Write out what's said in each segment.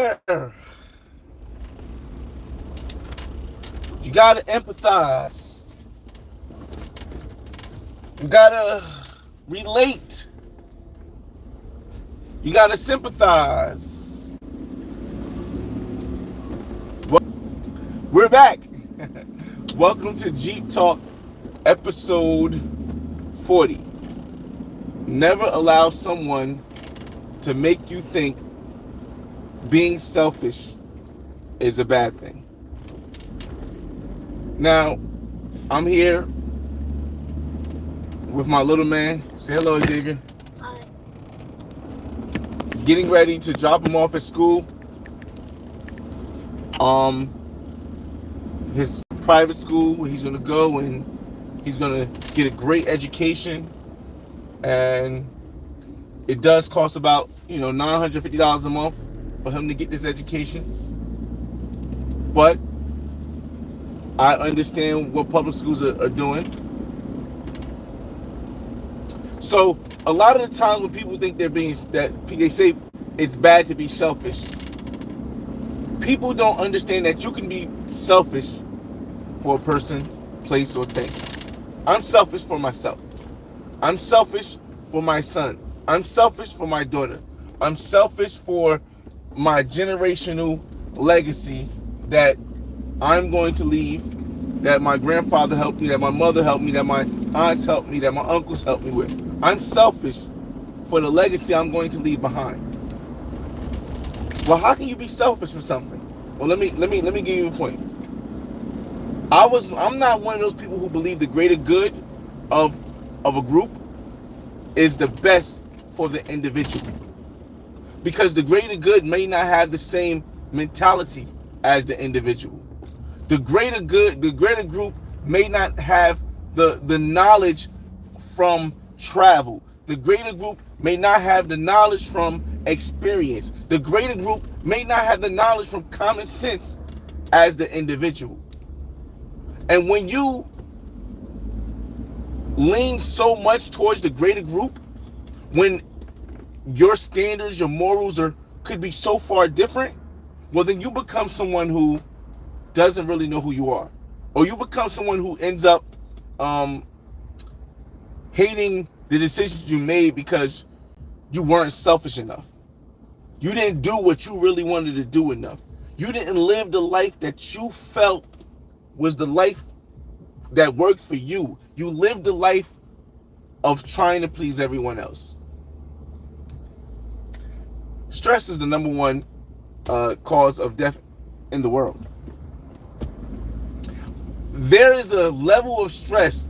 there. You gotta empathize. You gotta relate. You gotta sympathize. We're back. Welcome to Jeep Talk, episode 40. Never allow someone to make you think being selfish is a bad thing. Now, I'm here with my little man. Say hello, Xavier. Hi. Getting ready to drop him off at school. His private school where he's gonna go and he's gonna get a great education. And it does cost about, $950 a month for him to get this education. But I understand what public schools are doing. So a lot of the times when people think they say it's bad to be selfish, people don't understand that you can be selfish for a person, place, or thing. I'm selfish for myself. I'm selfish for my son. I'm selfish for my daughter. I'm selfish for my generational legacy that I'm going to leave, that my grandfather helped me, that my mother helped me, that my aunts helped me, that my uncles helped me with. I'm selfish for the legacy I'm going to leave behind. Well, how can you be selfish for something? Well, let me give you a point. I'm not one of those people who believe the greater good of a group is the best for the individual. Because the greater good may not have the same mentality as the individual. The greater group may not have the knowledge from travel. The greater group may not have the knowledge from experience. The greater group may not have the knowledge from common sense as the individual. And when you lean so much towards the greater group, when your standards, your morals could be so far different, well, then you become someone who doesn't really know who you are. Or you become someone who ends up hating the decisions you made because you weren't selfish enough. You didn't do what you really wanted to do enough. You didn't live the life that you felt was the life that worked for you. You lived the life of trying to please everyone else. Stress is the number one cause of death in the world. There is a level of stress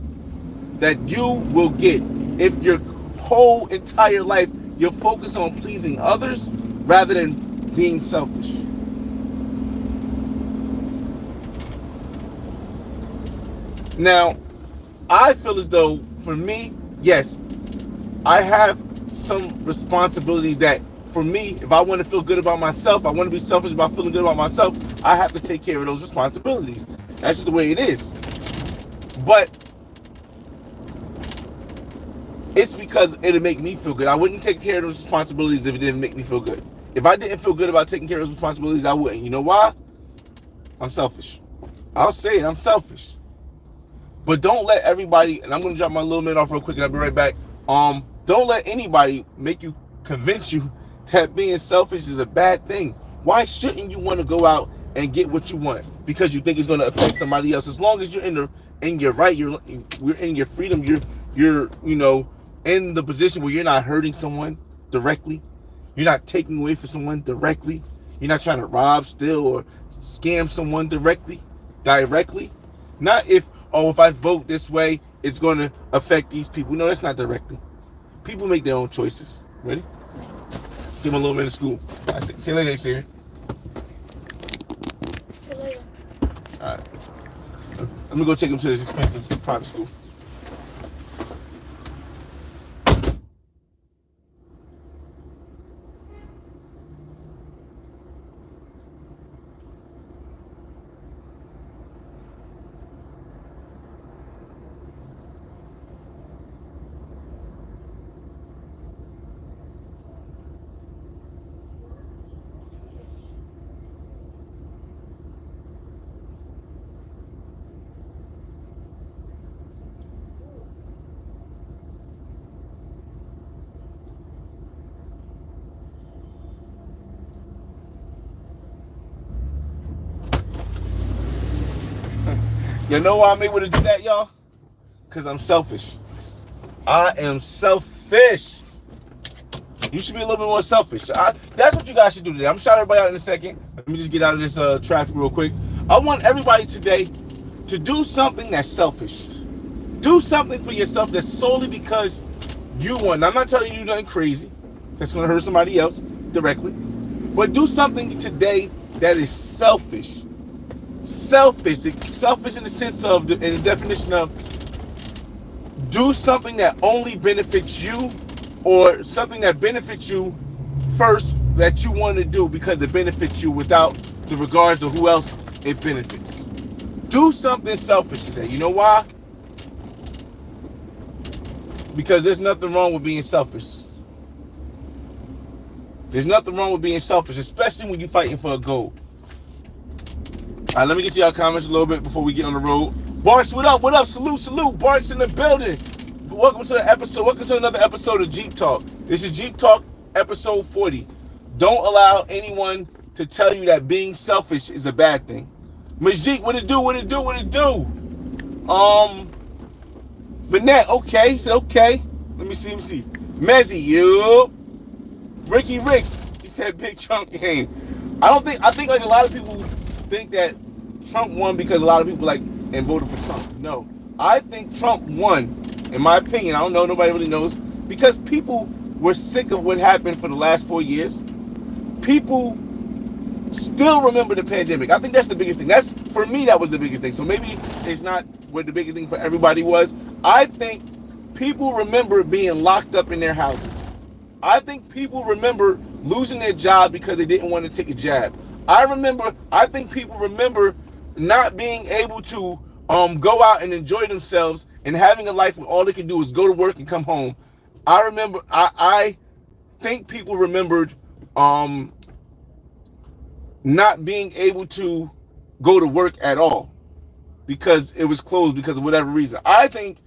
that you will get if your whole entire life you're focused on pleasing others rather than being selfish. Now, I feel as though, for me, yes, I have some responsibilities that, for me, if I want to feel good about myself, I want to be selfish about feeling good about myself, I have to take care of those responsibilities. That's just the way it is. But it's because it'll make me feel good. I wouldn't take care of those responsibilities if it didn't make me feel good. If I didn't feel good about taking care of those responsibilities, I wouldn't. You know why? I'm selfish. I'll say it, I'm selfish. But don't let everybody, and I'm going to drop my little man off real quick and I'll be right back. Don't let anybody convince you that being selfish is a bad thing. Why shouldn't you want to go out and get what you want? Because you think it's going to affect somebody else. As long as you're in your right, you're in your freedom, you're in the position where you're not hurting someone directly. You're not taking away from someone directly. You're not trying to rob, steal, or scam someone directly. Not if I vote this way, it's going to affect these people. No, that's not directly. People make their own choices. Ready? Give my little man to school. See you later, Xavier. See you later. All right. I'm going to go take him to this expensive private school. You know why I'm able to do that, y'all? Because I'm selfish. I am selfish. You should be a little bit more selfish. That's what you guys should do today. I'm shouting everybody out in a second. Let me just get out of this traffic real quick. I want everybody today to do something that's selfish. Do something for yourself that's solely because you want. Now, I'm not telling you to do nothing crazy that's going to hurt somebody else directly. But do something today that is selfish. Selfish. Selfish in the sense of, in the definition of, do something that only benefits you, or something that benefits you first that you want to do because it benefits you without the regards of who else it benefits. Do something selfish today. You know why? Because there's nothing wrong with being selfish. There's nothing wrong with being selfish, especially when you're fighting for a goal. All right, let me get to y'all comments a little bit before we get on the road. Barks, what up? What up? Salute, salute. Barks in the building. Welcome to the episode. Welcome to another episode of Jeep Talk. This is Jeep Talk episode 40. Don't allow anyone to tell you that being selfish is a bad thing. Majik, what it do? What it do? What it do? Vanette, okay. He said okay. Let me see. Mezzy, you. Ricky Ricks, he said big Trump game. I think like a lot of people think that Trump won because a lot of people like and voted for Trump. No, I think Trump won, in my opinion. I don't know, nobody really knows, because people were sick of what happened for the last 4 years. People still remember the pandemic. I think that's the biggest thing. That's, for me, that was the biggest thing. So maybe it's not what the biggest thing for everybody was. I think people remember being locked up in their houses. I think people remember losing their job because they didn't want to take a jab. I think people remember not being able to go out and enjoy themselves and having a life where all they can do is go to work and come home. I think people remembered not being able to go to work at all because it was closed because of whatever reason. I think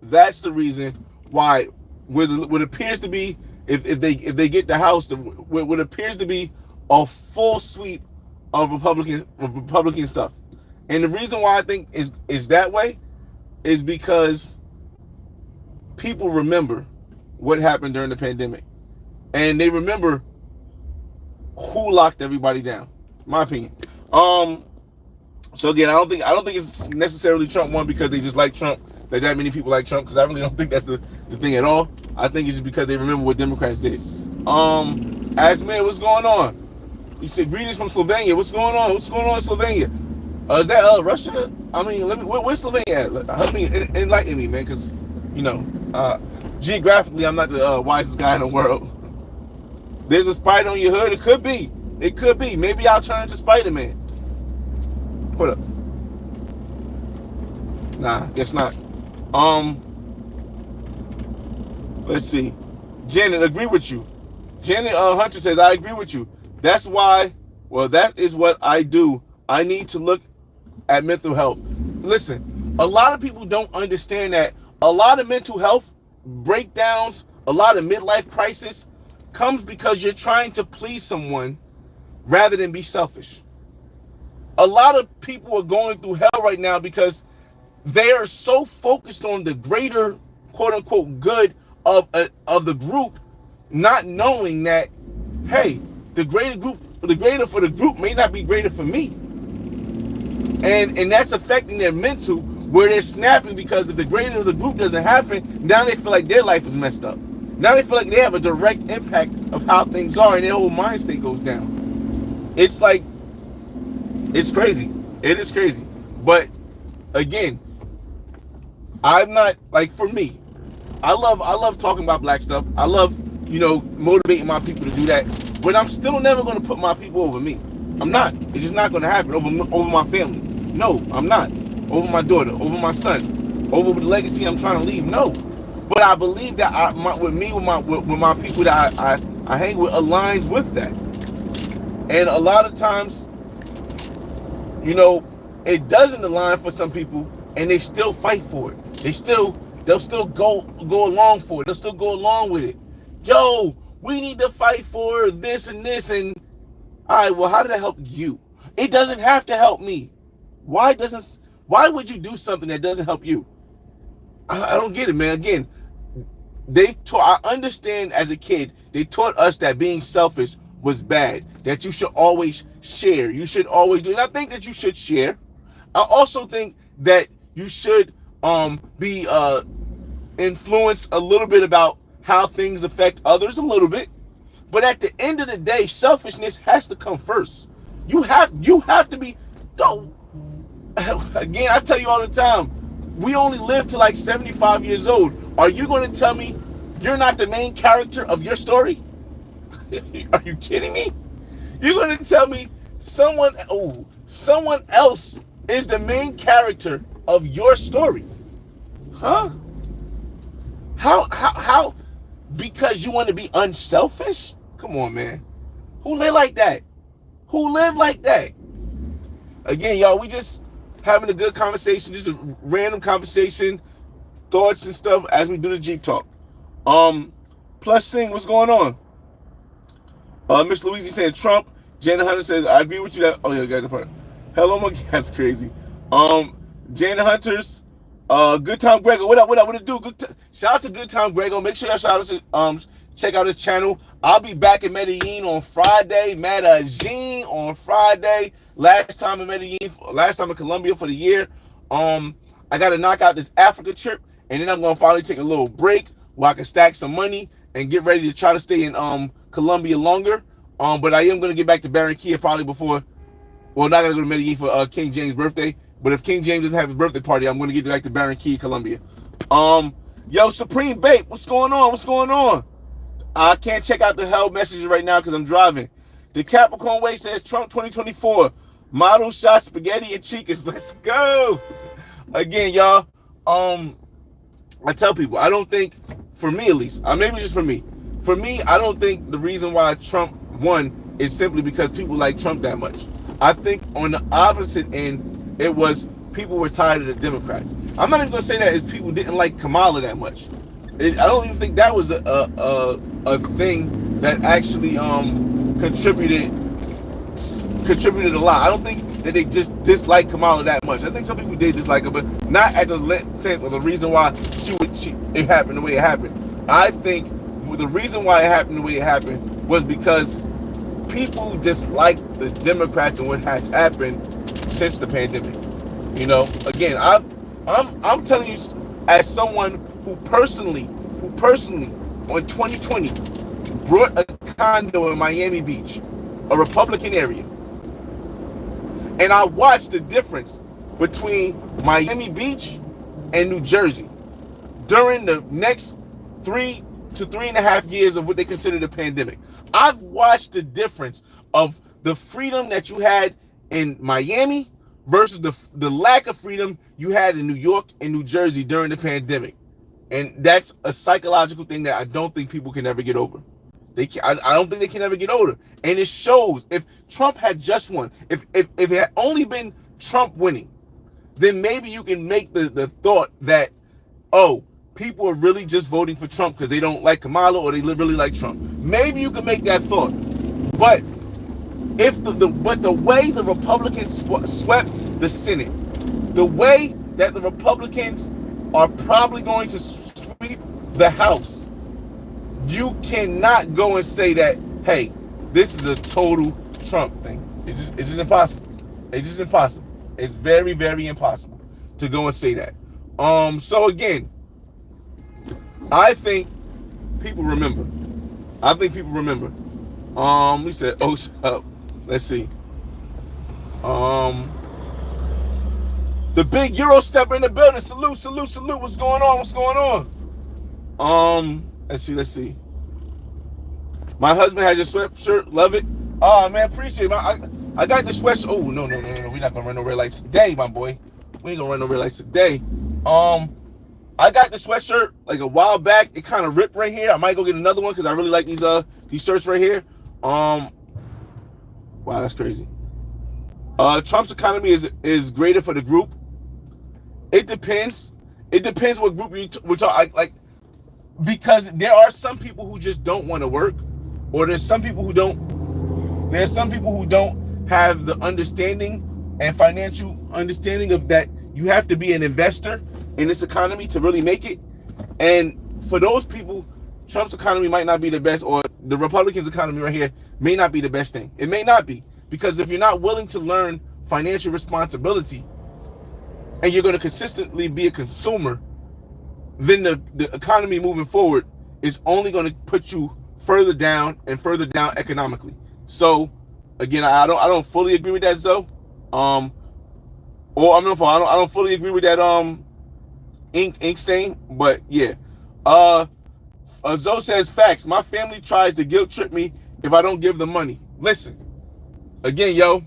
that's the reason why what appears to be, if they get the House, what appears to be a full sweep of Republican stuff. And the reason why I think is that way is because people remember what happened during the pandemic, and they remember who locked everybody down. My opinion. So again, I don't think it's necessarily Trump won because they just like Trump, that many people like Trump, because I really don't think that's the thing at all. I think it's just because they remember what Democrats did. Asman, what's going on? He said greetings from Slovenia. What's going on? What's going on in Slovenia? Is that Russia? I mean, where's Slovenia at? Help me, enlighten me, man, because geographically I'm not the wisest guy in the world. There's a spider on your hood. It could be. Maybe I'll turn into Spider-Man. What up? Nah, guess not. Let's see. Janet, agree with you. Janet Hunter says, I agree with you. That's why, well, that is what I do. I need to look at mental health. Listen, a lot of people don't understand that a lot of mental health breakdowns, a lot of midlife crisis comes because you're trying to please someone rather than be selfish. A lot of people are going through hell right now because they are so focused on the greater, quote unquote, good of the group, not knowing that, hey, the greater for the group may not be greater for me. And that's affecting their mental, where they're snapping because if the greater of the group doesn't happen, now they feel like their life is messed up. Now they feel like they have a direct impact of how things are, and their whole mind state goes down. It's like, it's crazy. It is crazy. But again, I'm not, like, for me, I love talking about black stuff. I love, motivating my people to do that. But I'm still never going to put my people over me. I'm not. It's just not going to happen over my family. No, I'm not. Over my daughter, over my son, over the legacy I'm trying to leave. No. But I believe that with my people that I hang with aligns with that. And a lot of times, it doesn't align for some people, and they still fight for it. They'll still go along for it. They'll still go along with it. Yo, we need to fight for this and this, and all right, well, how did that help you? It doesn't have to help me. Why doesn't Why would you do something that doesn't help you? I don't get it, man. Again, I understand as a kid, they taught us that being selfish was bad, that you should always share. You should always do. And I think that you should share. I also think that you should be influenced a little bit about how things affect others a little bit. But at the end of the day, selfishness has to come first. You have to be. Don't. Again, I tell you all the time, we only live to like 75 years old. Are you going to tell me you're not the main character of your story? Are you kidding me? You're going to tell me someone else is the main character of your story? Huh? How? Because you want to be unselfish? Come on, man. Who live like that? Who live like that? Again, y'all, we just having a good conversation, just a random conversation, thoughts and stuff as we do the Jeep talk. Plus Sing, what's going on? Miss Louise saying Trump. Janet Hunter says, I agree with you that. Oh yeah, got the part. Hello, my that's crazy. Janet Hunter's. Good Time Grego. What up? What it do? Shout out to Good Time Grego. Make sure y'all check out his channel. I'll be back in Medellin on Friday. Last time in Colombia for the year. I gotta knock out this Africa trip, and then I'm gonna finally take a little break where I can stack some money and get ready to try to stay in Colombia longer. But I am gonna get back to Barranquilla probably before. Well, not gonna go to Medellin for King James' birthday. But if King James doesn't have his birthday party, I'm gonna get back to Barranquilla, Colombia. Yo, Supreme Bait, what's going on? I can't check out the hell messages right now because I'm driving. The Capricorn Way says Trump 2024. Model shot spaghetti and chicas. Let's go. Again, y'all. I tell people, I don't think, for me at least, maybe just for me, I don't think the reason why Trump won is simply because people like Trump that much. I think on the opposite end, it was people were tired of the Democrats. I'm not even gonna say that is people didn't like Kamala that much. I don't even think that was a thing that actually contributed a lot. I don't think that they just disliked Kamala that much. I think some people did dislike her, but not at the extent of the reason why it happened the way it happened. I think the reason why it happened the way it happened was because people dislike the Democrats and what has happened since the pandemic. You know, again, I'm telling you as someone who personally on 2020 brought a condo in Miami Beach, a Republican area. And I watched the difference between Miami Beach and New Jersey during the next 3 to 3.5 years of what they consider the pandemic. I've watched the difference of the freedom that you had in Miami versus the lack of freedom you had in New York and New Jersey during the pandemic. And that's a psychological thing that I don't think people can ever get over. I don't think they can ever get over. And it shows. If Trump had just won, if it had only been Trump winning, then maybe you can make the thought that, oh, people are really just voting for Trump because they don't like Kamala or they really like Trump. Maybe you can make that thought. But if the way the Republicans swept the Senate, the way that the Republicans are probably going to sweep the House, you cannot go and say that, hey, this is a total Trump thing. It's just impossible. It's just impossible. It's very, very impossible to go and say that. So again, I think people remember. We said, oh, shut up. Let's see. The big Euro stepper in the building. Salute. What's going on? Let's see. My husband has your sweatshirt. Love it. Oh, man, appreciate it. I got the sweatshirt. Oh, no. We're not going to run no red lights today, my boy. We ain't going to run no red lights today. I got the sweatshirt like a while back. It kind of ripped right here. I might go get another one because I really like these shirts right here. Wow, that's crazy. Trump's economy is greater for the group. It depends. It depends what group we're talking. Like, because there are some people who just don't want to work, or there's some people who don't. There's some people who don't have the understanding and financial understanding of that You have to be an investor in this economy to really make it. And for those people, Trump's economy might not be the best, or the Republicans' economy right here may not be the best thing. It may not be, because if you're not willing to learn financial responsibility and you're going to consistently be a consumer, then the economy moving forward is only going to put you further down and further down economically. So again, I don't fully agree with that, Zoe. I don't fully agree with that ink stain, but yeah. Zoe says, facts. My family tries to guilt trip me if I don't give them money. Listen, again, yo,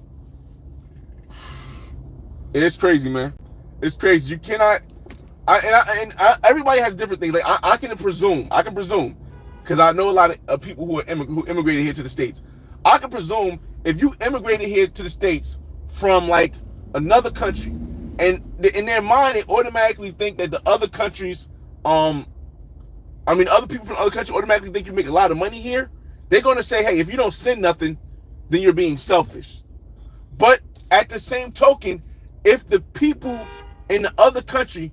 it's crazy, man. It's crazy. You cannot. Everybody has different things. Like I can presume, because I know a lot of people who immigrated here to the States. I can presume if you immigrated here to the States from like another country, and in their mind they automatically think that the other countries, other people from other countries automatically think you make a lot of money here. They're going to say, hey, if you don't send nothing, then you're being selfish. But at the same token, if the people in the other country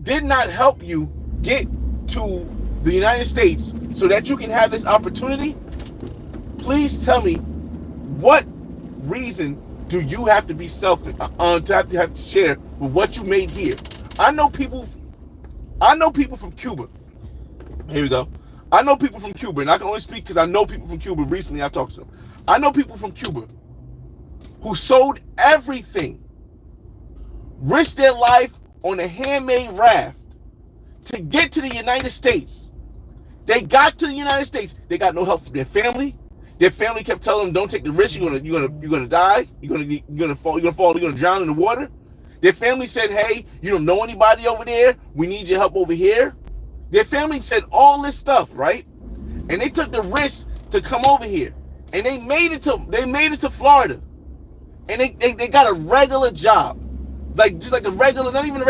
did not help you get to the United States so that you can have this opportunity, please tell me, what reason do you have to be selfish, to have to share with what you made here? I know people from Cuba. Here we go. I know people from Cuba, and I can only speak because I know people from Cuba. Recently, I've talked to them. I know people from Cuba who sold everything, risked their life on a handmade raft to get to the United States. They got to the United States. They got no help from their family. Their family kept telling them, "Don't take the risk. You're gonna die. You're gonna fall. You're gonna drown in the water." Their family said, "Hey, you don't know anybody over there. We need your help over here." Their family said all this stuff, right? And they took the risk to come over here, and they made it to Florida, and they got a regular job, just like a regular, not even a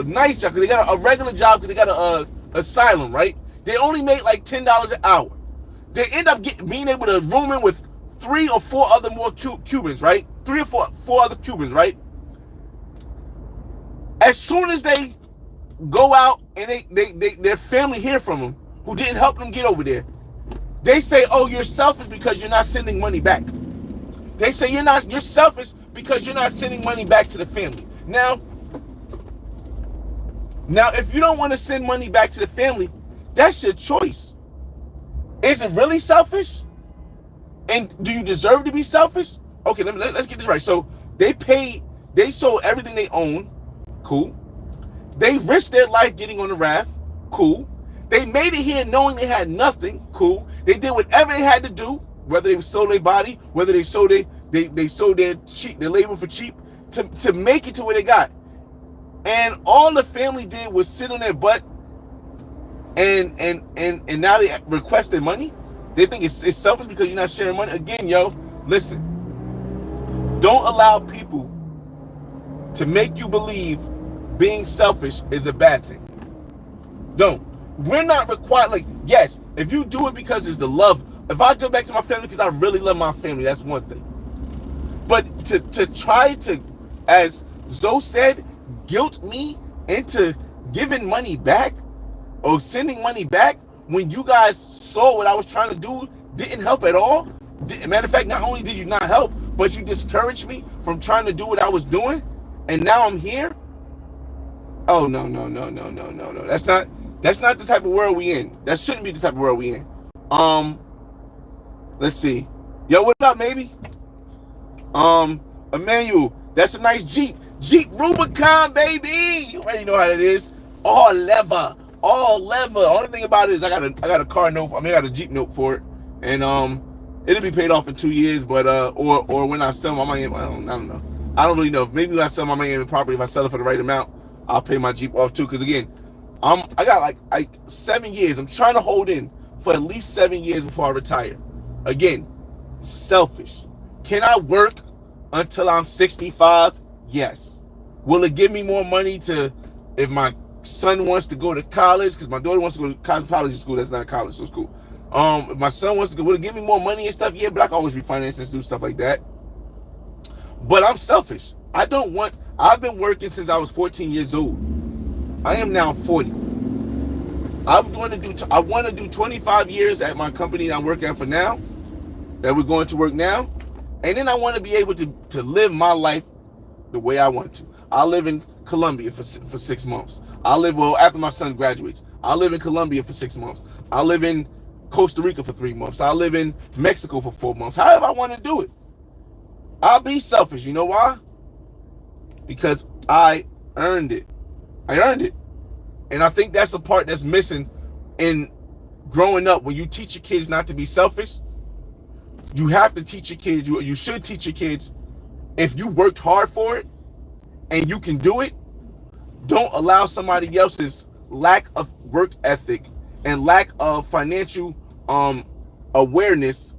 nice job, because they got a regular job because they got a asylum, right? They only made like $10 an hour. They end up being able to room in with 3 or 4 other more Cubans, right? 3 or 4 other Cubans, right? As soon as they go out and their family hear from them, who didn't help them get over there, they say, "Oh, you're selfish because you're not sending money back." They say you're selfish because you're not sending money back to the family. Now, if you don't want to send money back to the family, that's your choice. Is it really selfish? And do you deserve to be selfish? Okay, let's get this right. So they sold everything they own. Cool. They risked their life getting on the raft. Cool. They made it here knowing they had nothing. Cool. They did whatever they had to do, whether they sold their body, whether they sold their labor for cheap to make it to where they got. And all the family did was sit on their butt and now they request their money. They think it's selfish because you're not sharing money. Again, yo, listen. Don't allow people to make you believe being selfish is a bad thing. Don't. We're not required. Yes, if you do it because it's the love. If I go back to my family because I really love my family, that's one thing. But to try to, as Zoe said, guilt me into giving money back or sending money back when you guys saw what I was trying to do didn't help at all. Matter of fact, not only did you not help, but you discouraged me from trying to do what I was doing, and now I'm here. Oh no. That's not the type of world we in. That shouldn't be the type of world we in. Let's see. Yo, what up, maybe? Emmanuel, that's a nice Jeep. Jeep Rubicon, baby. You already know how it is. All leather. Only thing about it is I got a car note. I got a Jeep note for it, and it'll be paid off in 2 years. But or when I sell my Miami, I don't know. I don't really know. Maybe when I sell my Miami property, if I sell it for the right amount, I'll pay my Jeep off too. Because again, I got like 7 years. I'm trying to hold in for at least 7 years before I retire. Again, selfish. Can I work until I'm 65? Yes. Will it give me more money if my son wants to go to college? Because my daughter wants to go to college school. That's not college, so it's cool. If my son wants to go, will it give me more money and stuff? Yeah, but I can always refinance and do stuff like that. But I'm selfish. I've been working since I was 14 years old. I am now 40. I want to do 25 years at my company that I'm working at for now, that we're going to work now. And then I want to be able to live my life the way I want to. I'll live in Colombia for 6 months. After my son graduates, I'll live in Colombia for 6 months. I'll live in Costa Rica for 3 months. I'll live in Mexico for 4 months. However I want to do it. I'll be selfish. You know why? Because I earned it. I earned it. And I think that's the part that's missing in growing up. When you teach your kids not to be selfish, you have to teach your kids, you should teach your kids, if you worked hard for it and you can do it, don't allow somebody else's lack of work ethic and lack of financial awareness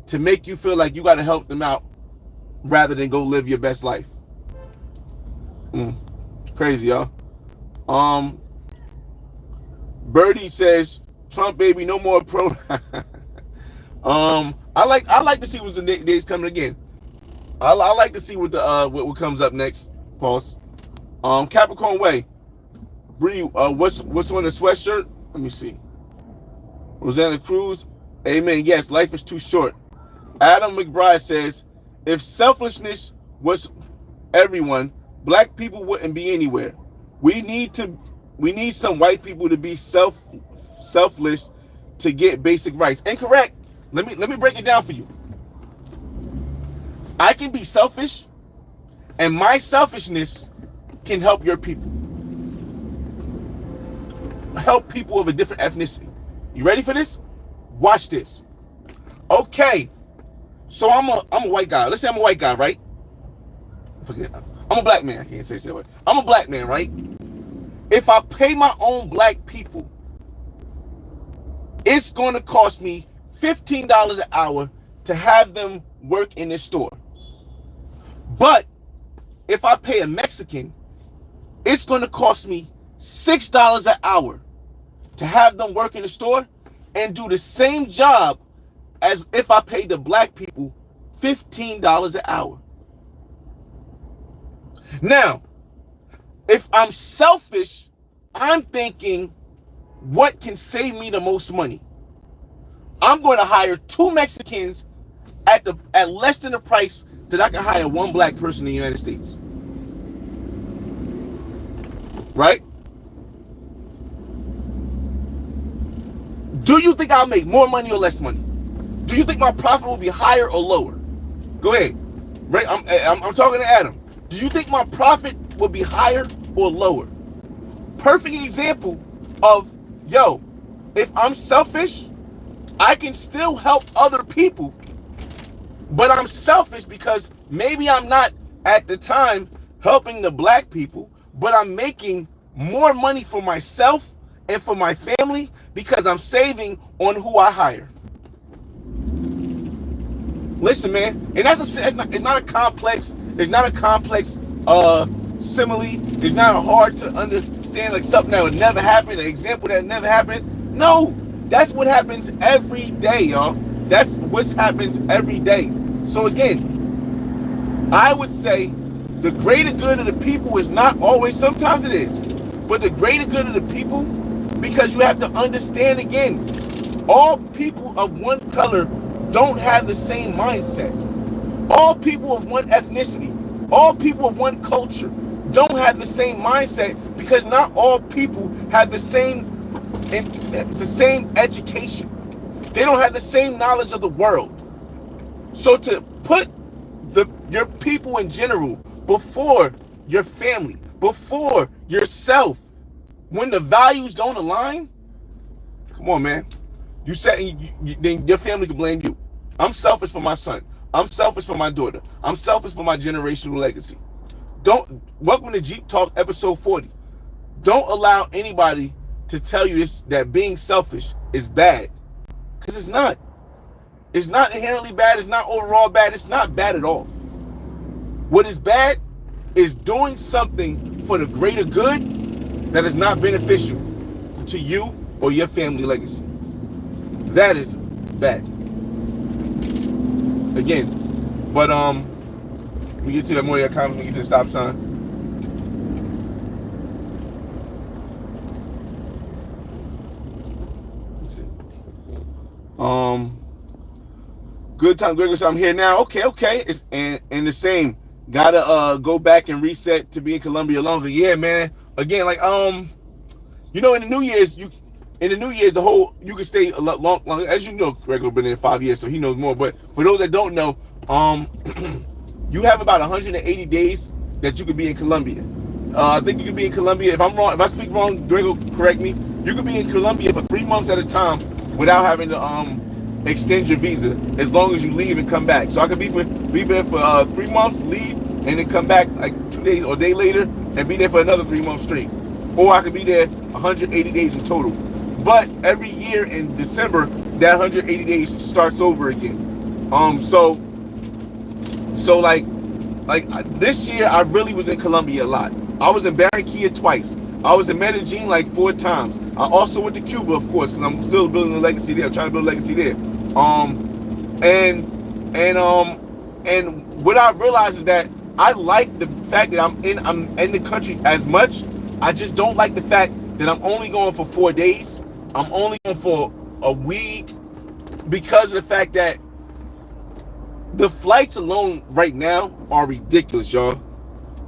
to make you feel like you got to help them out rather than go live your best life. Crazy, y'all. Birdie says, Trump baby, no more pro. I like to see what's the days coming again. I like to see what comes up next. Pause. Capricorn Way. Bree, what's on the sweatshirt? Let me see. Rosanna Cruz. Amen. Yes, life is too short. Adam McBride says, if selfishness was everyone, black people wouldn't be anywhere. We need some white people to be selfless to get basic rights. Incorrect. Let me break it down for you. I can be selfish, and my selfishness can help your people. Help people of a different ethnicity. You ready for this? Watch this. Okay. So I'm a white guy. Let's say I'm a white guy, right? Forget it. I'm a black man. I can't say that way. I'm a black man, right? If I pay my own black people, it's going to cost me $15 an hour to have them work in this store. But if I pay a Mexican, it's going to cost me $6 an hour to have them work in the store and do the same job as if I paid the black people $15 an hour. Now, if I'm selfish, I'm thinking, what can save me the most money? I'm going to hire 2 Mexicans at less than the price that I can hire 1 black person in the United States. Right? Do you think I'll make more money or less money? Do you think my profit will be higher or lower? Go ahead. Right? I'm talking to Adam. Do you think my profit will be higher or lower? Perfect example of, yo, if I'm selfish, I can still help other people, but I'm selfish because maybe I'm not at the time helping the black people, but I'm making more money for myself and for my family because I'm saving on who I hire. Listen, man, and it's not a complex simile. It's not hard to understand, like something that would never happen, an example that never happened. No, that's what happens every day, y'all. That's what happens every day. So again, I would say the greater good of the people is not always, sometimes it is, but the greater good of the people, because you have to understand again, all people of one color don't have the same mindset. All people of one ethnicity, all people of one culture don't have the same mindset because not all people have the same education. They don't have the same knowledge of the world. So to put your people in general before your family, before yourself, when the values don't align, come on, man. You said then your family can blame you. I'm selfish for my son. I'm selfish for my daughter. I'm selfish for my generational legacy. Welcome to Jeep Talk episode 40. Don't allow anybody to tell you that being selfish is bad. Because it's not. It's not inherently bad. It's not overall bad. It's not bad at all. What is bad is doing something for the greater good that is not beneficial to you or your family legacy. That is bad. Again, but We get to the more of your comments when we get to the stop sign. Let's see. Good time, Gregor. So I'm here now. Okay. It's and the same. Gotta go back and reset to be in Colombia longer. Yeah, man. Again, like in the New Year's, the whole you can stay a lot long. As you know, Gregor been in 5 years, so he knows more. But for those that don't know, you have about 180 days that you could be in Colombia. I think you could be in Colombia. If I'm wrong, if I speak wrong, Gregor, correct me. You could be in Colombia for 3 months at a time without having to extend your visa, as long as you leave and come back. So I could be there for 3 months, leave, and then come back like 2 days or a day later and be there for another 3 months straight. Or I could be there 180 days in total. But every year in December, that 180 days starts over again. So like this year, I really was in Colombia a lot. I was in Barranquilla twice. I was in Medellin like 4 times. I also went to Cuba, of course, because I'm still building a legacy there. I'm trying to build a legacy there. And what I realized is that I like the fact that I'm in the country as much. I just don't like the fact that I'm only going for 4 days. I'm only going for a week, because of the fact that the flights alone right now are ridiculous, y'all.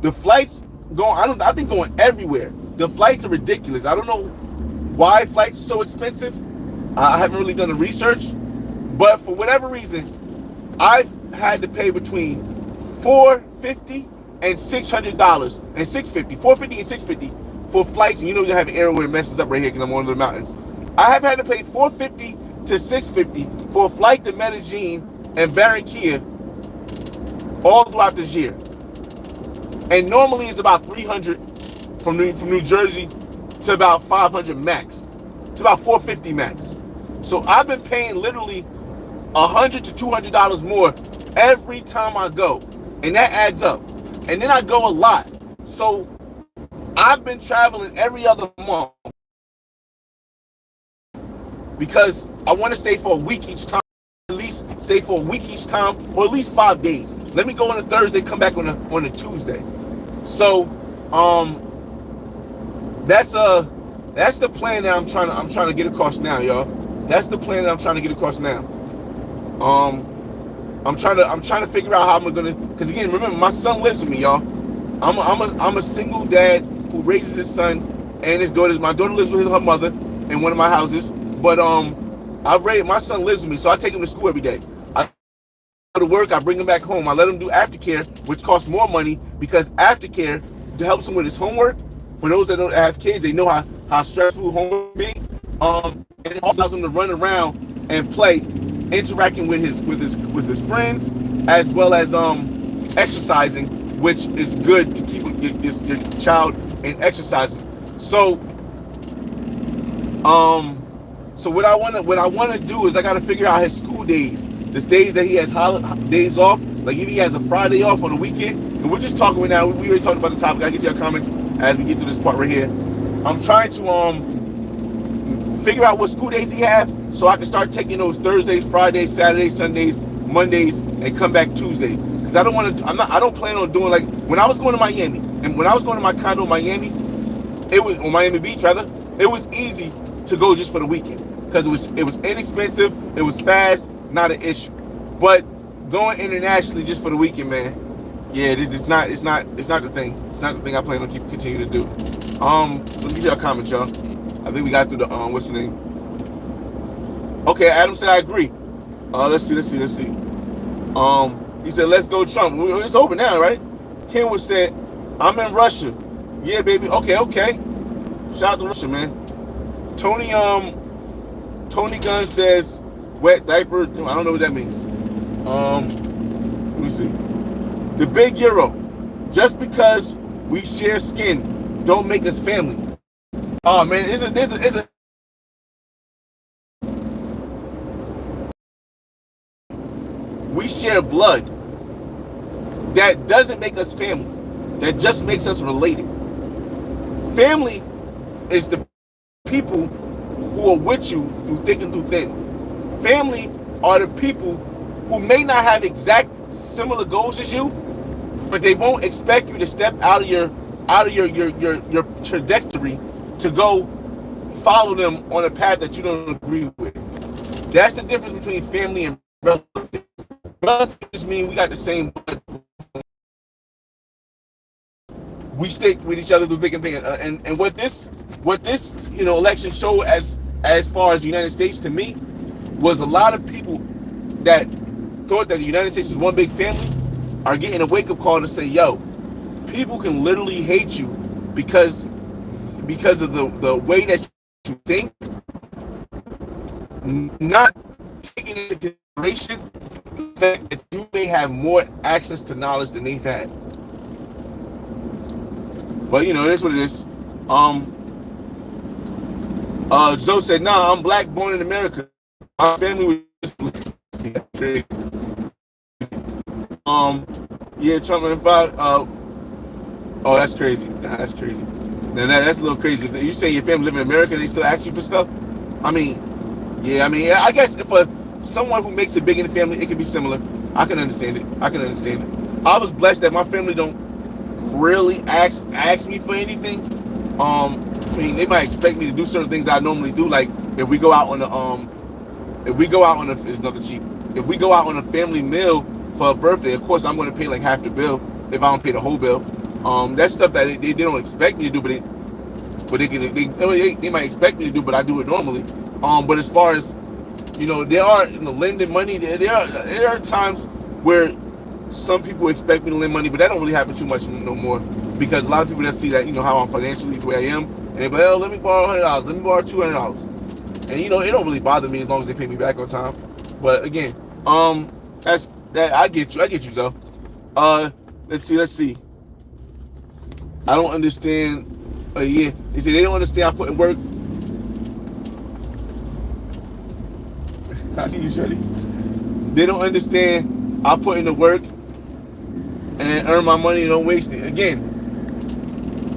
The flights I think going everywhere. The flights are ridiculous. I don't know why flights are so expensive. I haven't really done the research, but for whatever reason, I've had to pay between $450 and $600 and $650, $450 and $650 for flights. And you know you have an area where it messes up right here because I'm on the mountains. I have had to pay $450 to $650 for a flight to Medellin and Barranquilla all throughout this year. And normally it's about $300 from New Jersey to about $500 max, to about $450 max. So I've been paying literally $100 to $200 more every time I go, and that adds up. And then I go a lot, so I've been traveling every other month because I want to stay for a week each time. At least stay for a week each time, or at least 5 days. Let me go on a Thursday, come back on a Tuesday. So that's the plan that I'm trying to get across now, y'all. That's the plan that I'm trying to get across now. I'm trying to figure out how I'm gonna, because again, remember, my son lives with me, y'all. I'm a single dad who raises his son and his daughters. My daughter lives with her mother in one of my houses, but my son lives with me, so I take him to school every day. I go to work, I bring him back home. I let him do aftercare, which costs more money, because aftercare helps him with his homework. For those that don't have kids, they know how stressful homework be. And it allows him to run around and play, interacting with his friends, as well as exercising, which is good to keep your child in exercising. So what I want to do is I got to figure out his school days, the days that he has days off. Like if he has a Friday off on the weekend, and we're just talking right now. We already talked about the topic. I'll get your comments as we get through this part right here. I'm trying to figure out what school days he have, so I can start taking those Thursdays, Fridays, Saturdays, Sundays, Mondays, and come back Tuesday. Because I don't plan on doing, like when I was going to Miami, and when I was going to my condo in Miami, it was on Miami Beach rather. It was easy to go just for the weekend because it was inexpensive, it was fast, not an issue. But going internationally just for the weekend, man, yeah, it's not the thing. It's not the thing I plan on continue to do. Let me get y'all comments, y'all. I think we got through the what's the name? Okay, Adam said I agree. Let's see. He said, let's go Trump. It's over now, right? Kenwood said, I'm in Russia. Yeah, baby. Okay. Shout out to Russia, man. Tony Gunn says, wet diaper. I don't know what that means. Let me see. The big Euro. Just because we share skin, don't make us family. Oh man, it's a we share blood. That doesn't make us family. That just makes us related. Family is the people who are with you through thick and through thin. Family are the people who may not have exact similar goals as you, but they won't expect you to step out of your trajectory to go follow them on a path that you don't agree with. That's the difference between family and relatives. Relatives mean we got the same. We stick with each other through thick and thin. And what this election showed as far as the United States to me was a lot of people that thought that the United States was one big family are getting a wake-up call to say, yo, people can literally hate you because of the way that you think, not taking into consideration the fact that you may have more access to knowledge than they've had. But it is what it is. Zoe said, "Nah, I'm black, born in America. My family was crazy." Yeah, Trump and five. Oh, that's crazy. That's crazy. Now that's a little crazy. You say your family live in America and they still ask you for stuff? I guess for someone who makes it big in the family, it can be similar. I can understand it. I was blessed that my family don't really ask me for anything. They might expect me to do certain things that I normally do, like if we go out on a family meal for a birthday, of course I'm going to pay like half the bill if I don't pay the whole bill. That's stuff that they don't expect me to do, but they might expect me to do, but I do it normally. But as far as there are lending money. There are times where some people expect me to lend money, but that don't really happen too much no more, because a lot of people that see that how I'm financially the way I am, and they be like, oh, let me borrow $100, let me borrow $200, and it don't really bother me as long as they pay me back on time. But again, that's that. I get you, Zoe. Let's see. I don't understand. Yeah, they say they don't understand I put in work. I see you, Shorty. They don't understand I put in the work and earn my money and don't waste it. Again,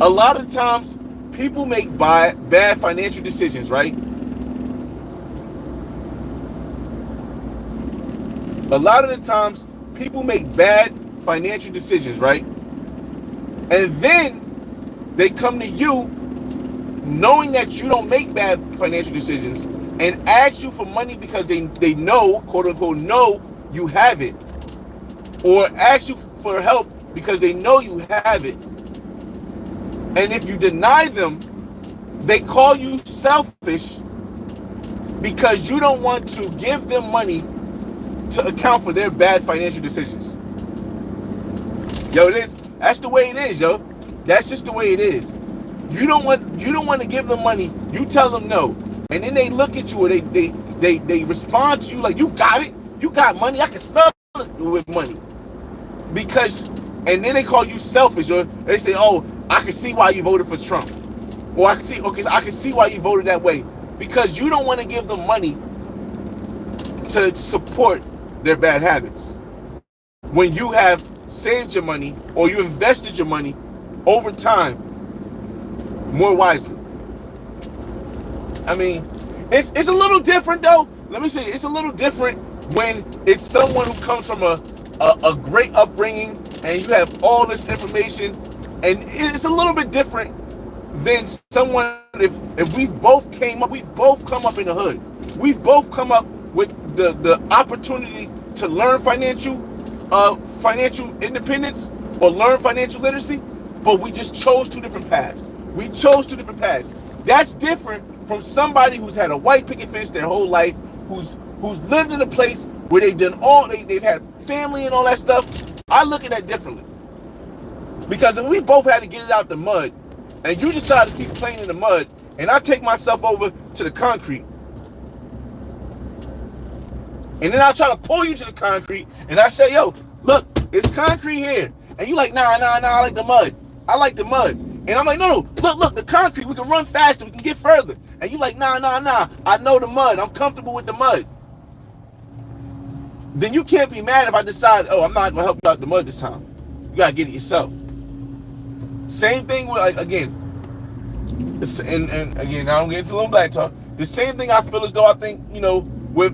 a lot of times people make bad financial decisions, right? A lot of the times people make bad financial decisions, right? And then they come to you knowing that you don't make bad financial decisions and ask you for money because they know, quote unquote, know you have it, or ask you for help because they know you have it. And if you deny them, they call you selfish because you don't want to give them money to account for their bad financial decisions. Yo, that's the way it is, yo. That's just the way it is. You don't want to give them money. You tell them no, and then they look at you or they respond to you like, you got it, you got money, I can smell it with money. And then they call you selfish, or they say, oh, I can see why you voted for Trump, or I can see why you voted that way, because you don't want to give them money to support their bad habits when you have saved your money or you invested your money over time more wisely. I mean, it's a little different though. Let me say, it's a little different when it's someone who comes from a great upbringing and you have all this information, and it's a little bit different than someone if we both come up in the hood. We've both come up with the opportunity to learn financial independence or learn financial literacy, but we just chose two different paths. That's different from somebody who's had a white picket fence their whole life, who's lived in a place where they've had family and all that stuff. I look at that differently, because if we both had to get it out the mud, and you decide to keep playing in the mud, and I take myself over to the concrete, and then I'll try to pull you to the concrete, and I say, yo, look, it's concrete here. And you like, nah, I like the mud. And I'm like, no, look, the concrete, we can run faster, we can get further. And you like, nah, I know the mud, I'm comfortable with the mud. Then you can't be mad if I decide, oh, I'm not going to help you out the mud this time. You got to get it yourself. Same thing with, like, again, and again, now I'm getting to a little black talk. The same thing I feel as though I think, with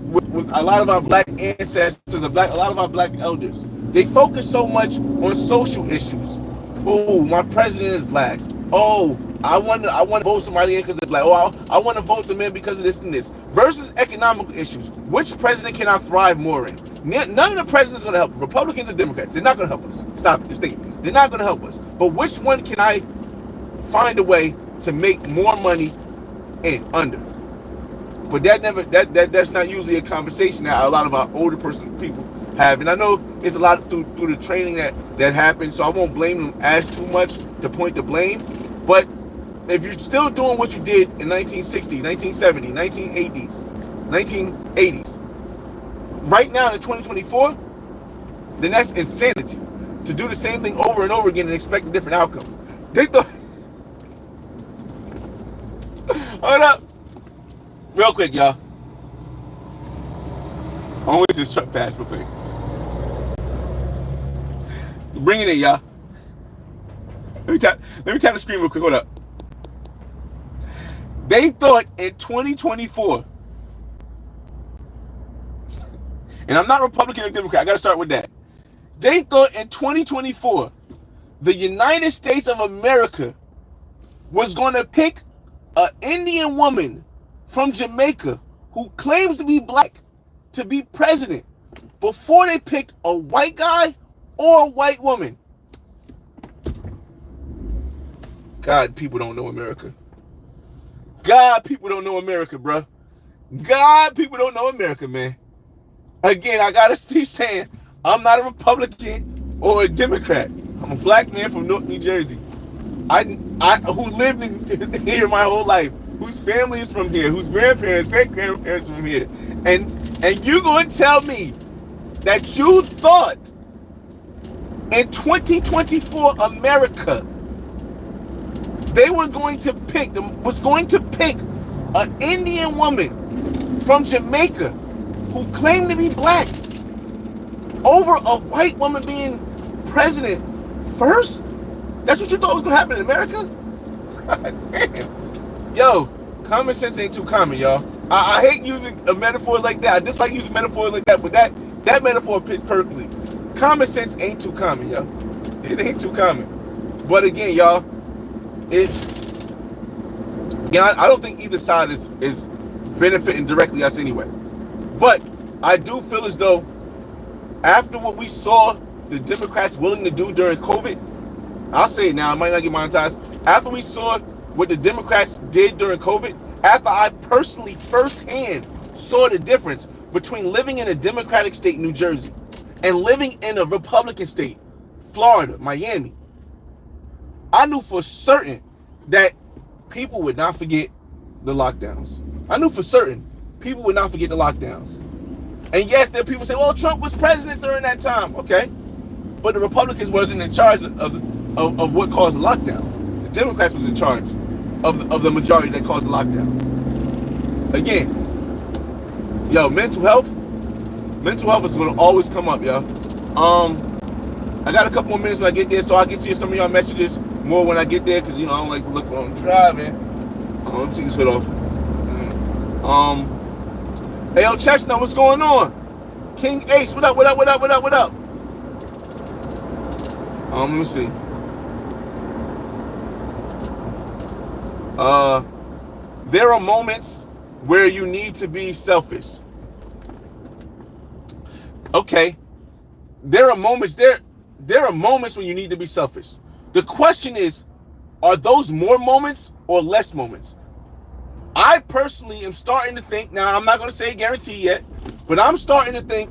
a lot of our black ancestors, a lot of our black elders. They focus so much on social issues. Oh, my president is black. Oh, I want to vote somebody in because they're black. Oh, I want to vote them in because of this and this. Versus economical issues. Which president can I thrive more in? None of the presidents are going to help. Republicans and Democrats, they're not going to help us. Stop it. Just think. They're not going to help us. But which one can I find a way to make more money in under? But that's not usually a conversation that a lot of our older people have. And I know it's a lot through the training that happens, so I won't blame them as too much to point the blame. But if you're still doing what you did in 1960s, 1970s, 1980s, 1980s, right now in 2024, then that's insanity. To do the same thing over and over again and expect a different outcome. They thought... Hold up. Real quick, y'all. I'm gonna wait till this truck pass real quick. Bring it in, y'all. Let me tap the screen real quick. Hold up. They thought in 2024, and I'm not Republican or Democrat, I gotta start with that. They thought in 2024, the United States of America was gonna pick an Indian woman from Jamaica who claims to be black to be president before they picked a white guy or a white woman. God, people don't know America. God, people don't know America, bro. God, people don't know America, man. Again, I gotta keep saying, I'm not a Republican or a Democrat. I'm a black man from North New Jersey. I who lived in here my whole life, whose family is from here, whose grandparents, great-grandparents from here. And you gonna tell me that you thought in 2024 America they were going to pick an Indian woman from Jamaica who claimed to be black over a white woman being president first? That's what you thought was gonna happen in America? God damn. Yo, common sense ain't too common, y'all. I hate using a metaphor like that. I dislike using metaphors like that, but that metaphor fits perfectly. Common sense ain't too common, y'all. It ain't too common. But again, y'all, I don't think either side is benefiting directly us anyway. But I do feel as though after what we saw the Democrats willing to do during COVID, I'll say it now, it might not get monetized. After we saw what the Democrats did during COVID, after I personally firsthand saw the difference between living in a Democratic state, New Jersey, and living in a Republican state, Florida, Miami, I knew for certain that people would not forget the lockdowns. I knew for certain people would not forget the lockdowns. And yes, there are people say, well, Trump was president during that time. Okay. But the Republicans wasn't in charge of what caused the lockdowns. The Democrats was in charge of the majority that caused the lockdowns. Again, yo, mental health is going to always come up, yo. I got a couple more minutes when I get there, so I'll get to some of y'all messages more when I get there, because, you know, I don't like to look when I'm driving. Let me take this hood off. Hey, yo, Chestnut, what's going on? King Ace, what up? Let me see. There are moments where you need to be selfish. Okay. There are moments when you need to be selfish. The question is, are those more moments or less moments? I personally am starting to think, now I'm not going to say guarantee yet, but I'm starting to think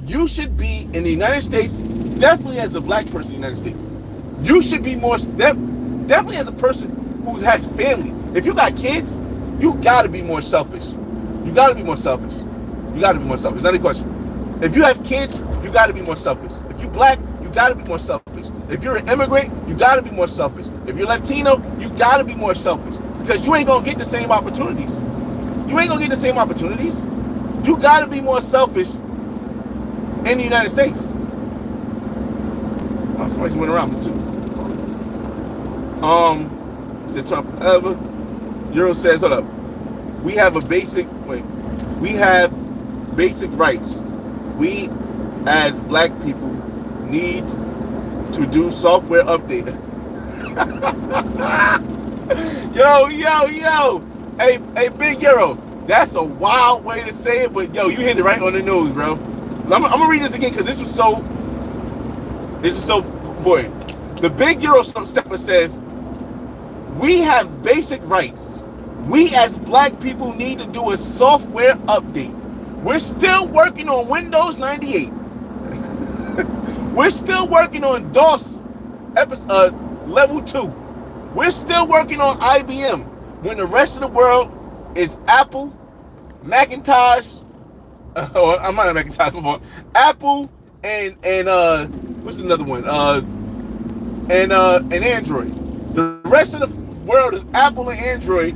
you should be in the United States, definitely as a black person in the United States, you should be more, definitely as a person who has family. If you got kids, you got to be more selfish. You got to be more selfish. Not a question. If you have kids, you got to be more selfish. If you're black, you got to be more selfish. If you're an immigrant, you got to be more selfish. If you're Latino, you got to be more selfish. Because you ain't going to get the same opportunities. You got to be more selfish in the United States. Oh, somebody just went around me too. Said Trump forever. Euro says, hold up. We have basic rights. We as black people need to do software update. Yo. Hey, Big Euro. That's a wild way to say it, but yo, you hit it right on the nose, bro. I'm gonna read this again because this was so important. The Big Euro Stepper says, we have basic rights. We as black people need to do a software update. We're still working on Windows 98. We're still working on DOS level 2. We're still working on IBM when the rest of the world is Apple, Macintosh. I'm not a Macintosh before. Apple and what's another one? And Android. The rest of the world is Apple and Android,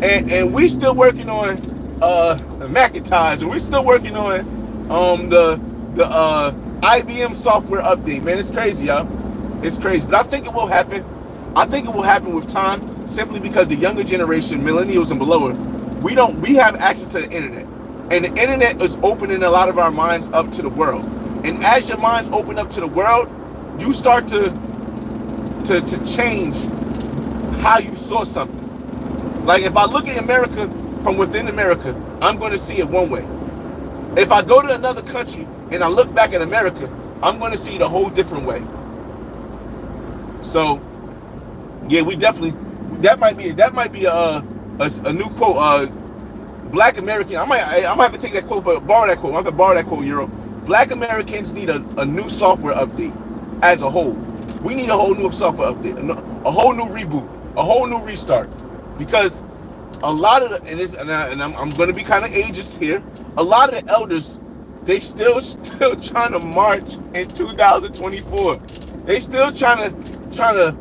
and we still working on Macintosh, and we're still working on the IBM software update. Man, it's crazy, y'all. It's crazy, but I think it will happen. I think it will happen with time, simply because the younger generation, millennials and below, we have access to the internet, and the internet is opening a lot of our minds up to the world. And as your minds open up to the world, you start to change how you saw something. Like if I look at America from within America, I'm going to see it one way. If I go to another country and I look back at America, I'm going to see it a whole different way. So, yeah, we definitely, that might be a new quote. Black American, I might have to take that quote, borrow that quote. I have to borrow that quote, Euro. Black Americans need a new software update as a whole. We need a whole new software update, a whole new reboot, a whole new restart, because a lot of the, and I'm going to be kind of ageist here. A lot of the elders, they still trying to march in 2024. They still trying to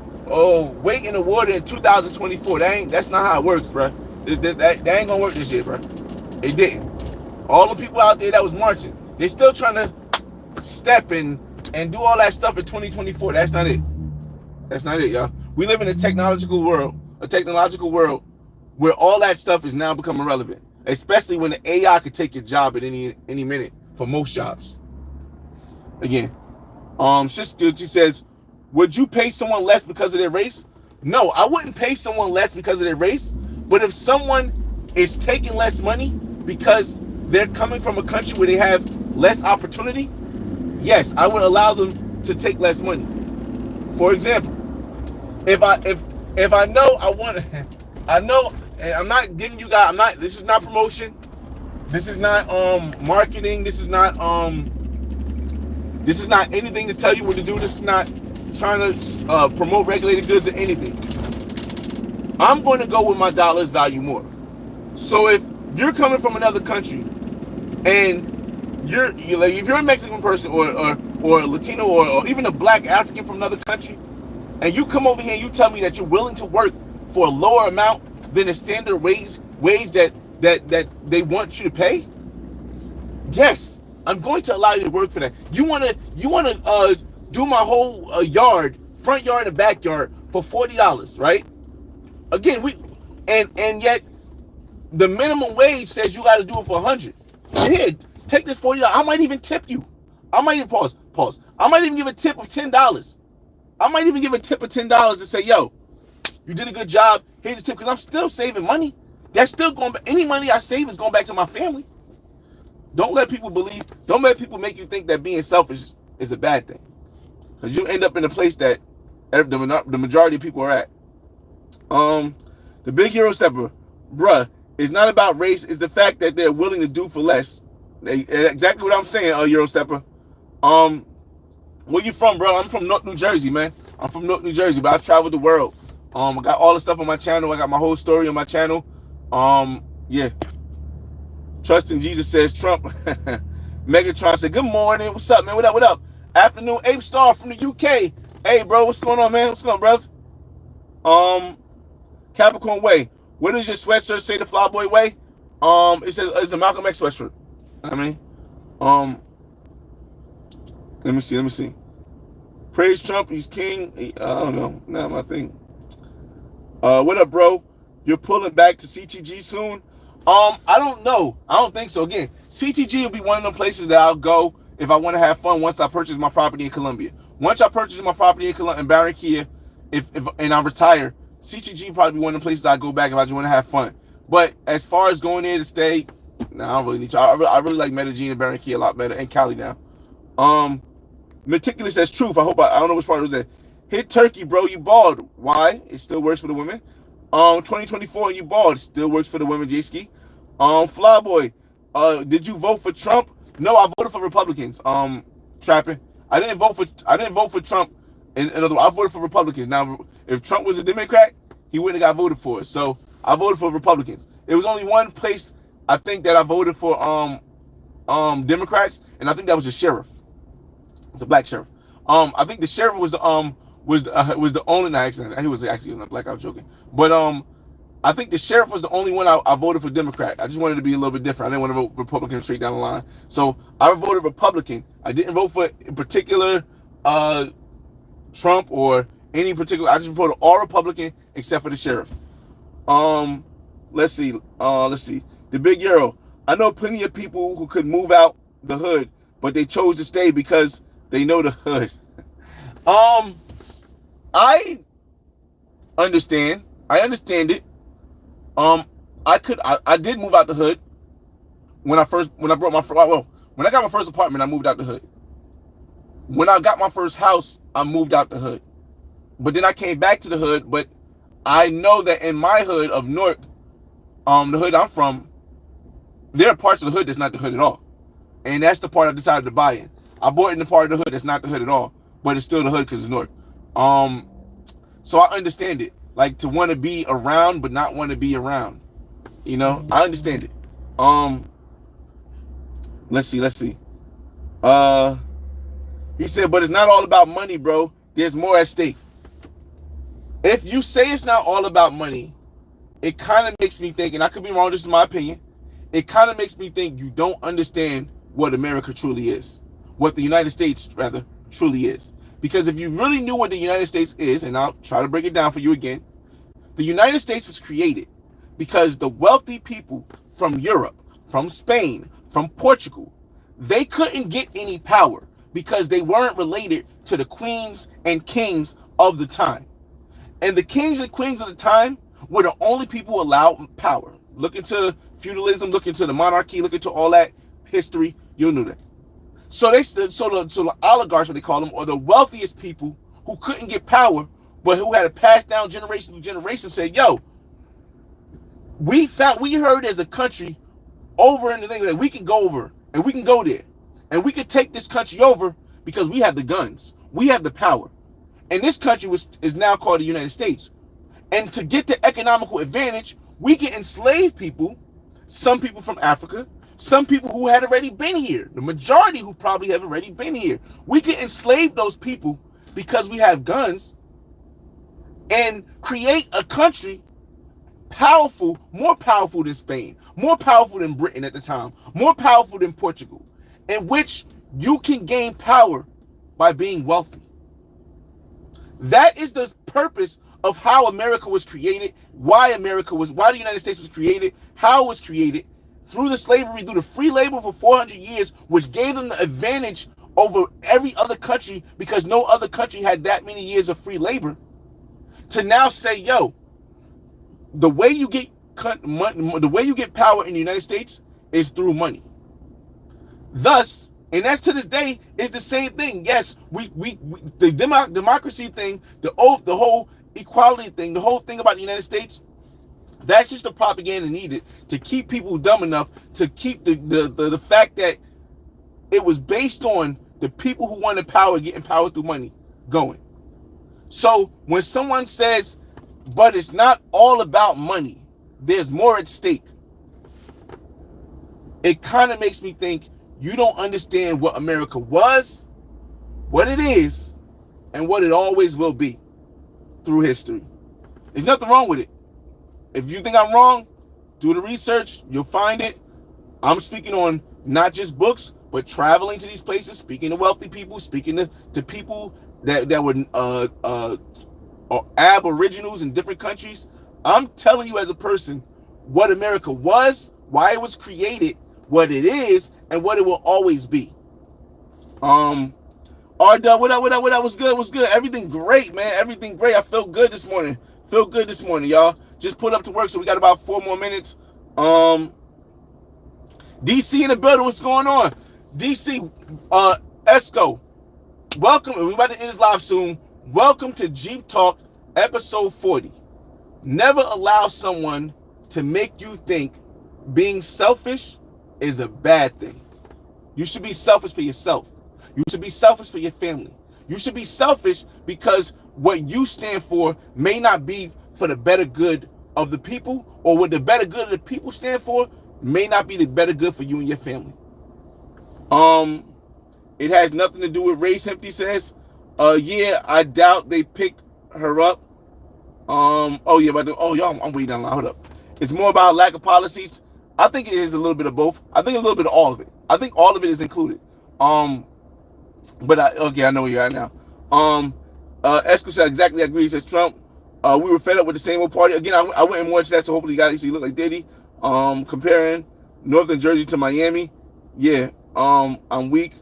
wait in the water in 2024. That's not how it works, bro. That ain't gonna work this year, bro. It didn't. All the people out there that was marching, they still trying to step and do all that stuff in 2024. That's not it. That's not it, y'all. We live in a technological world where all that stuff is now becoming relevant, especially when the AI could take your job at any minute for most jobs. Again, she says, would you pay someone less because of their race? No, I wouldn't pay someone less because of their race. But if someone is taking less money because they're coming from a country where they have less opportunity, yes, I would allow them to take less money. For example, if I know I know, and I'm not giving you guys, this is not promotion, this is not marketing, this is not anything to tell you what to do, this is not trying to promote regulated goods or anything. I'm going to go with my dollar's value more. So if you're coming from another country and you're like, if you're a Mexican person or a Latino or even a black African from another country, and you come over here and you tell me that you're willing to work for a lower amount than the standard wage that they want you to pay, yes, I'm going to allow you to work for that. You want to do my whole yard, front yard and backyard for $40, right? Again, and yet the minimum wage says you got to do it for $100. Here, take this $40. I might even tip you. I might even pause. I might even give a tip of $10. I might even give a tip of $10 and say, yo, you did a good job. Here's the tip, because I'm still saving money. That's still going back. Any money I save is going back to my family. Don't let people make you think that being selfish is a bad thing, because you end up in a place that the majority of people are at. The Big Euro Stepper, bruh, it's not about race. It's the fact that they're willing to do for less. Exactly what I'm saying, Euro Stepper. Where you from, bro? I'm from North New Jersey, man. I'm from North New Jersey, but I traveled the world. I got all the stuff on my channel. I got my whole story on my channel. Yeah. Trust in Jesus says Trump. Megatron said, good morning. What's up, man? What up? Afternoon, Ape Star from the UK. Hey, bro, what's going on, man? What's going on, bruv? Capricorn Way. What does your sweatshirt say, the Flyboy Way? It says it's a Malcolm X sweatshirt. I mean, let me see. Praise Trump, he's king. I don't know. Not my thing. What up, bro? You're pulling back to CTG soon? I don't know. I don't think so. Again, CTG will be one of them places that I'll go if I want to have fun once I purchase my property in Colombia. Once I purchase my property in Barranquilla, if and I retire, CTG probably be one of the places I go back if I just want to have fun. But as far as going there to stay, I don't really need to. I really like Medellin and Barranquilla a lot better, and Cali now. Meticulous as truth. I don't know which part it was that. Hit Turkey, bro. You bald. Why? It still works for the women. 2024 and you bald. It still works for the women, J-Ski. Flyboy. Did you vote for Trump? No, I voted for Republicans. Trapping. I didn't vote for Trump. In other words, I voted for Republicans. Now, if Trump was a Democrat, he wouldn't have got voted for. So I voted for Republicans. It was only one place I think that I voted for Democrats, and I think that was the sheriff. It's a black sheriff. I think the sheriff was the only. No, actually, he was actually black. I was joking, but I think the sheriff was the only one I voted for Democrat. I just wanted to be a little bit different. I didn't want to vote Republican straight down the line, so I voted Republican. I didn't vote for in particular Trump or any particular. I just voted all Republican except for the sheriff. Let's see. The Big Euro. I know plenty of people who could move out the hood, but they chose to stay because they know the hood. I understand. I understand it. I did move out the hood when I got my first apartment. I moved out the hood. When I got my first house, I moved out the hood. But then I came back to the hood. But I know that in my hood of Newark, the hood I'm from, there are parts of the hood that's not the hood at all. And that's the part I decided to buy in. I bought in the part of the hood that's not the hood at all, but it's still the hood because it's Newark. So I understand it. Like to want to be around but not want to be around. You know, I understand it. Let's see. He said, but it's not all about money, bro. There's more at stake. If you say it's not all about money, it kind of makes me think, and I could be wrong, this is my opinion, it kind of makes me think you don't understand what America truly is. What the United States, rather, truly is. Because if you really knew what the United States is, and I'll try to break it down for you again, the United States was created because the wealthy people from Europe, from Spain, from Portugal, they couldn't get any power because they weren't related to the queens and kings of the time. And the kings and queens of the time were the only people allowed power. Look into feudalism, look into the monarchy, look into all that history, you'll know that. So the oligarchs, what they call them, or the wealthiest people who couldn't get power, but who had to pass down generation to generation, said, yo, we heard as a country over in the thing that we can go over and we can go there and we can take this country over because we have the guns, we have the power. And this country is now called the United States. And to get the economical advantage, we can enslave people, some people from Africa, some people who had already been here, the majority who probably have already been here. We can enslave those people because we have guns and create a country powerful, more powerful than Spain, more powerful than Britain at the time, more powerful than Portugal, in which you can gain power by being wealthy. That is the purpose of how America was created, why the United States was created, how it was created, through the slavery, through the free labor for 400 years, which gave them the advantage over every other country because no other country had that many years of free labor, to now say, yo, the way you get power in the United States is through money. Thus, and that's to this day, is the same thing. Yes, the democracy thing, the whole equality thing, the whole thing about the United States, that's just the propaganda needed to keep people dumb enough to keep the fact that it was based on the people who wanted power, getting power through money, going. So when someone says, but it's not all about money, there's more at stake, it kind of makes me think you don't understand what America was, what it is, and what it always will be through history. There's nothing wrong with it. If you think I'm wrong, do the research, you'll find it. I'm speaking on not just books, but traveling to these places, speaking to wealthy people, speaking to people that were aboriginals in different countries. I'm telling you as a person what America was, why it was created, what it is, and what it will always be. Um, R Dub, what up, what up, what up? What's good? What's good? Everything great, man. Everything great. I feel good this morning. Feel good this morning, y'all. Just put up to work, so we got about 4 more minutes. DC in the building. What's going on? DC, Esco, welcome. We're about to end this live soon. Welcome to Jeep Talk, episode 40. Never allow someone to make you think being selfish is a bad thing. You should be selfish for yourself. You should be selfish for your family. You should be selfish because what you stand for may not be for the better good of the people, or what the better good of the people stand for may not be the better good for you and your family. It has nothing to do with race, Empty says. Yeah, I doubt they picked her up. Y'all, I'm waiting on line. Hold up. It's more about lack of policies. I think it is a little bit of both. I think a little bit of all of it. I think all of it is included. I know where you're at now. Esco said exactly agree. He says Trump. We were fed up with the same old party. Again, I went and watched that, so hopefully you got it. So you look like Diddy. Comparing Northern Jersey to Miami. Yeah. I'm weak.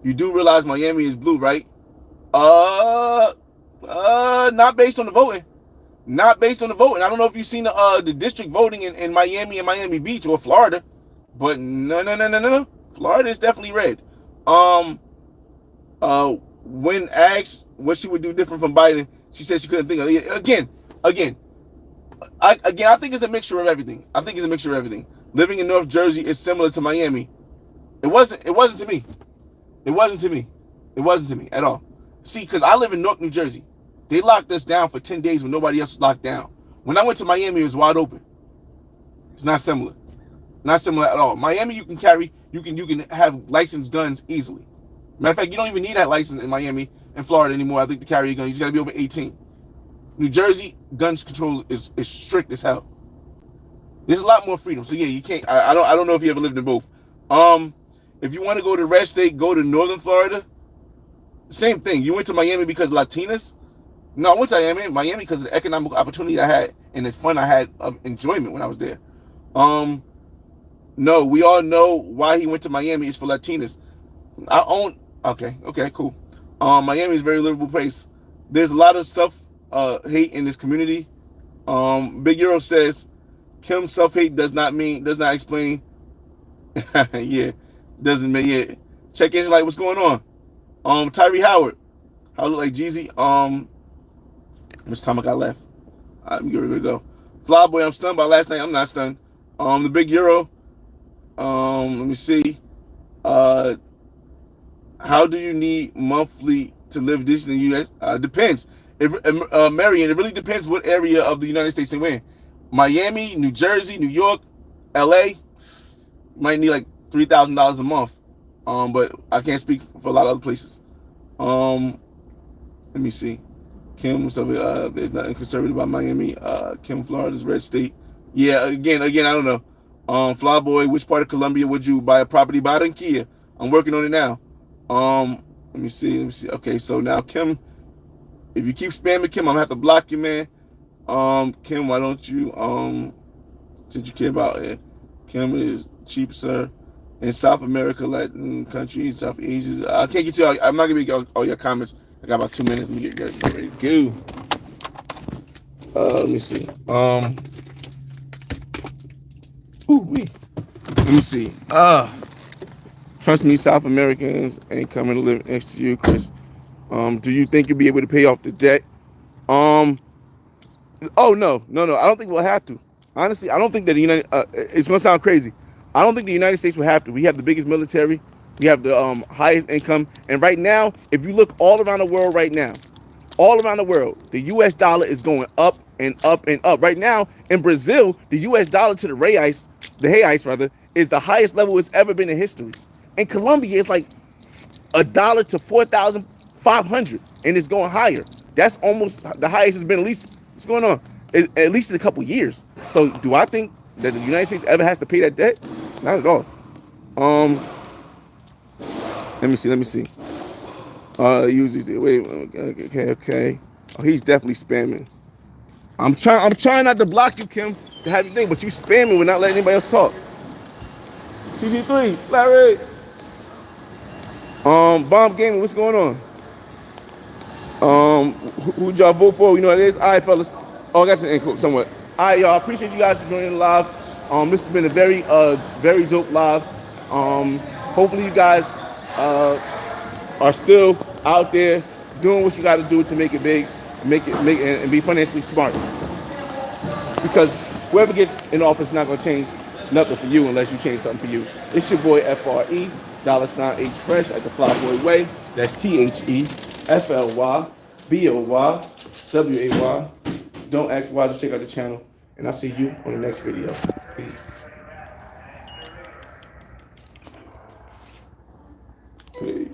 You do realize Miami is blue, right? Not based on the voting. Not based on the voting. I don't know if you've seen the district voting in Miami and Miami Beach or Florida, but no. Florida is definitely red. When asked what she would do different from Biden, she said she couldn't think of it. Again, I think it's a mixture of everything. Living in North Jersey is similar to Miami. It wasn't to me. It wasn't to me at all. See, because I live in Newark, New Jersey. They locked us down for 10 days when nobody else was locked down. When I went to Miami, it was wide open. It's not similar. Not similar at all. Miami, you can have licensed guns easily. Matter of fact, you don't even need that license in Miami and Florida anymore, I think, to carry a gun. You just got to be over 18. New Jersey, guns control is strict as hell. There's a lot more freedom. So yeah, you can't. I don't know if you ever lived in both. If you want to go to red state, go to Northern Florida. Same thing. You went to Miami because Latinas. No, I went to Miami because of the economic opportunity I had and the fun I had of enjoyment when I was there. No, we all know why he went to Miami is for Latinas. Okay, cool. Miami is a very livable place. There's a lot of self-hate in this community. Big Euro says, Kim self-hate does not explain. Yeah, doesn't mean, yeah. Check in like, what's going on? Tyree Howard. How look like Jeezy? How much time I got left? I'm ready to go. Flyboy, I'm stunned by last night. I'm not stunned. The Big Euro. Let me see. How do you need monthly to live this in the U.S.? Depends. Marion, it really depends what area of the United States you're in. Miami, New Jersey, New York, L.A. might need like $3,000 a month. But I can't speak for a lot of other places. Let me see. Kim, there's nothing conservative about Miami. Kim, Florida's red state. Yeah, again, I don't know. Flyboy, which part of Colombia would you buy a property? Barranquilla. I'm working on it now. Let me see. Okay, so now Kim, if you keep spamming Kim, I'm gonna have to block you, man. Kim, why don't you did you care about it? Kim is cheap, sir. In South America, Latin countries, South Asia. I can't get to I'm not gonna get all your comments. I got about 2 minutes. Let me get ready to go. Let me see. Let me see. Trust me, South Americans ain't coming to live next to you, Chris. Do you think you'll be able to pay off the debt? Oh no. I don't think we'll have to. Honestly, I don't think that it's gonna sound crazy. I don't think the United States will have to. We have the biggest military. We have the highest income. And right now, if you look all around the world right now, the U.S. dollar is going up and up and up. Right now, in Brazil, the U.S. dollar to the reais, is the highest level it's ever been in history. In Colombia, it's like $1 to 4,500, and it's going higher. That's almost the highest it's been, at least, what's going on? At least in a couple years. So do I think that the United States ever has to pay that debt? Not at all. Let me see. Use these. Wait. Okay. Oh, he's definitely spamming. I'm trying not to block you, Kim, to have you think, but you spamming. We're not letting anybody else talk. CG3, Larry. Bomb Gaming, what's going on? Who'd y'all vote for? You know what it is? All right, fellas. Oh, I got to end quote somewhat. All right, y'all. Appreciate you guys for joining the live. This has been a very dope live. Hopefully you guys are still out there doing what you got to do to make it big, and be financially smart. Because whoever gets in office is not going to change nothing for you unless you change something for you. It's your boy FRE, $H Fresh at the Flyboy Way. That's THEFLYBOYWAY. Don't ask why, just check out the channel. And I'll see you on the next video. Peace.